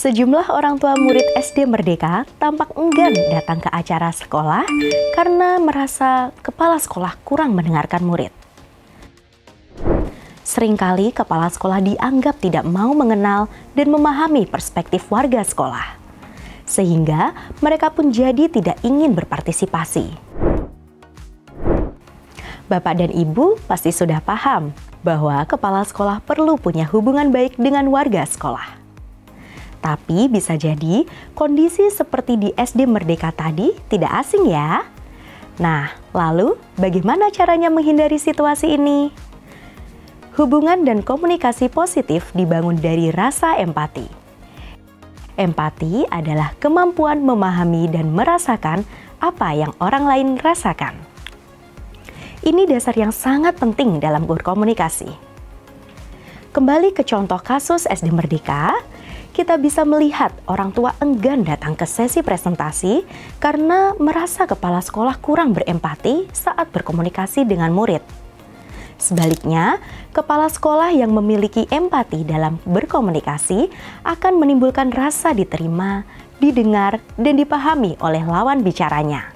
Sejumlah orang tua murid SD Merdeka tampak enggan datang ke acara sekolah karena merasa kepala sekolah kurang mendengarkan murid. Seringkali kepala sekolah dianggap tidak mau mengenal dan memahami perspektif warga sekolah, sehingga mereka pun jadi tidak ingin berpartisipasi. Bapak dan Ibu pasti sudah paham bahwa kepala sekolah perlu punya hubungan baik dengan warga sekolah. Tapi bisa jadi kondisi seperti di SD Merdeka tadi tidak asing ya. Nah, lalu bagaimana caranya menghindari situasi ini? Hubungan dan komunikasi positif dibangun dari rasa empati. Empati adalah kemampuan memahami dan merasakan apa yang orang lain rasakan. Ini dasar yang sangat penting dalam berkomunikasi. Kembali ke contoh kasus SD Merdeka, kita bisa melihat orang tua enggan datang ke sesi presentasi karena merasa kepala sekolah kurang berempati saat berkomunikasi dengan murid. Sebaliknya, kepala sekolah yang memiliki empati dalam berkomunikasi akan menimbulkan rasa diterima, didengar, dan dipahami oleh lawan bicaranya.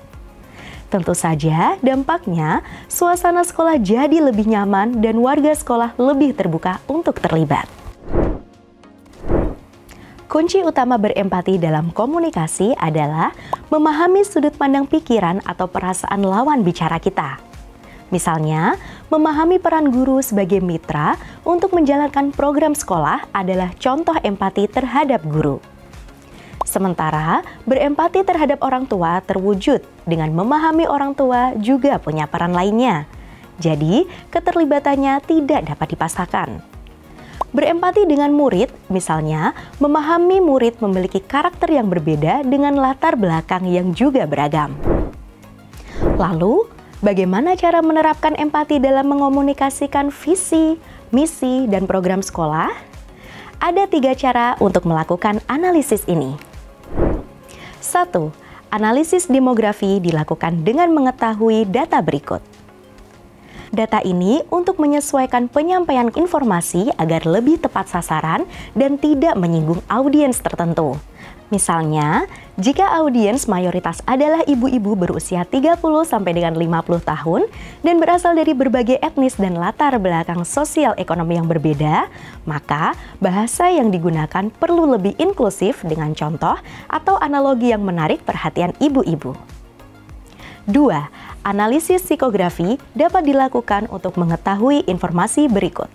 Tentu saja dampaknya suasana sekolah jadi lebih nyaman dan warga sekolah lebih terbuka untuk terlibat. Kunci utama berempati dalam komunikasi adalah memahami sudut pandang pikiran atau perasaan lawan bicara kita. Misalnya, memahami peran guru sebagai mitra untuk menjalankan program sekolah adalah contoh empati terhadap guru. Sementara, berempati terhadap orang tua terwujud dengan memahami orang tua juga punya peran lainnya. Jadi, keterlibatannya tidak dapat dipaksakan. Berempati dengan murid, misalnya memahami murid memiliki karakter yang berbeda dengan latar belakang yang juga beragam. Lalu, bagaimana cara menerapkan empati dalam mengomunikasikan visi, misi, dan program sekolah? Ada 3 cara untuk melakukan analisis ini. 1. Analisis demografi dilakukan dengan mengetahui data berikut. Data ini untuk menyesuaikan penyampaian informasi agar lebih tepat sasaran dan tidak menyinggung audiens tertentu. Misalnya, jika audiens mayoritas adalah ibu-ibu berusia 30 sampai dengan 50 tahun dan berasal dari berbagai etnis dan latar belakang sosial ekonomi yang berbeda, maka bahasa yang digunakan perlu lebih inklusif dengan contoh atau analogi yang menarik perhatian ibu-ibu. 2. Analisis psikografi dapat dilakukan untuk mengetahui informasi berikut.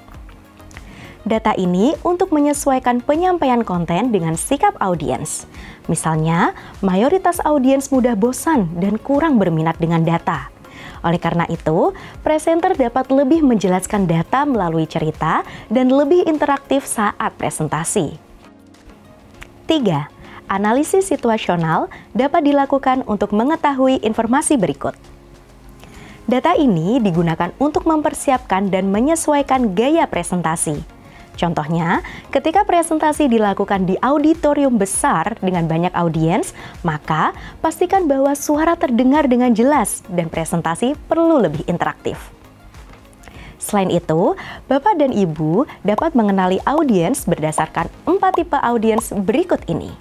Data ini untuk menyesuaikan penyampaian konten dengan sikap audiens. Misalnya, mayoritas audiens mudah bosan dan kurang berminat dengan data. Oleh karena itu, presenter dapat lebih menjelaskan data melalui cerita dan lebih interaktif saat presentasi. 3. Analisis situasional dapat dilakukan untuk mengetahui informasi berikut. Data ini digunakan untuk mempersiapkan dan menyesuaikan gaya presentasi. Contohnya, ketika presentasi dilakukan di auditorium besar dengan banyak audiens, maka pastikan bahwa suara terdengar dengan jelas dan presentasi perlu lebih interaktif. Selain itu, Bapak dan Ibu dapat mengenali audiens berdasarkan 4 tipe audiens berikut ini.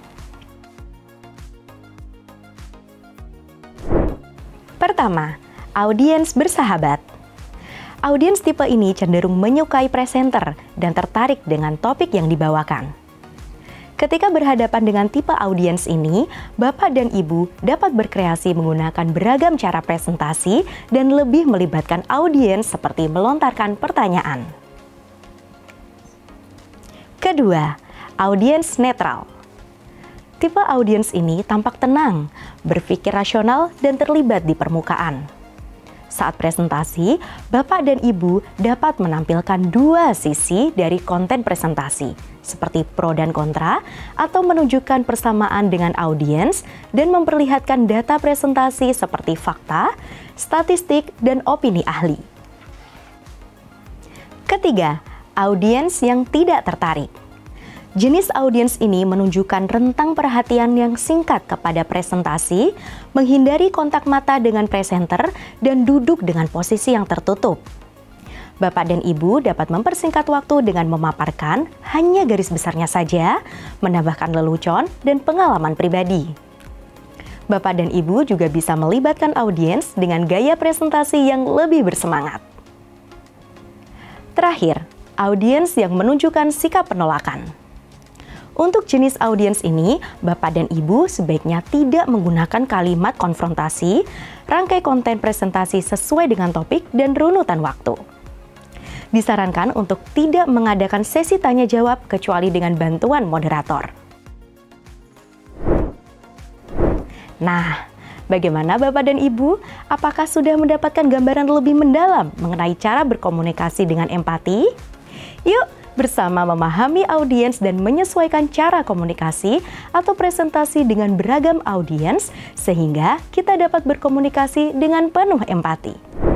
Pertama, audiens bersahabat. Audiens tipe ini cenderung menyukai presenter dan tertarik dengan topik yang dibawakan. Ketika berhadapan dengan tipe audiens ini, Bapak dan Ibu dapat berkreasi menggunakan beragam cara presentasi dan lebih melibatkan audiens seperti melontarkan pertanyaan. Kedua, audiens netral. Tipe audiens ini tampak tenang, berpikir rasional, dan terlibat di permukaan. Saat presentasi, Bapak dan Ibu dapat menampilkan 2 sisi dari konten presentasi, seperti pro dan kontra, atau menunjukkan persamaan dengan audiens dan memperlihatkan data presentasi seperti fakta, statistik, dan opini ahli. Ketiga, audiens yang tidak tertarik. Jenis audiens ini menunjukkan rentang perhatian yang singkat kepada presentasi, menghindari kontak mata dengan presenter, dan duduk dengan posisi yang tertutup. Bapak dan Ibu dapat mempersingkat waktu dengan memaparkan hanya garis besarnya saja, menambahkan lelucon dan pengalaman pribadi. Bapak dan Ibu juga bisa melibatkan audiens dengan gaya presentasi yang lebih bersemangat. Terakhir, audiens yang menunjukkan sikap penolakan. Untuk jenis audiens ini, Bapak dan Ibu sebaiknya tidak menggunakan kalimat konfrontasi, rangkai konten presentasi sesuai dengan topik dan runutan waktu. Disarankan untuk tidak mengadakan sesi tanya-jawab kecuali dengan bantuan moderator. Nah, bagaimana Bapak dan Ibu? Apakah sudah mendapatkan gambaran lebih mendalam mengenai cara berkomunikasi dengan empati? Yuk, bersama memahami audiens dan menyesuaikan cara komunikasi atau presentasi dengan beragam audiens, sehingga kita dapat berkomunikasi dengan penuh empati.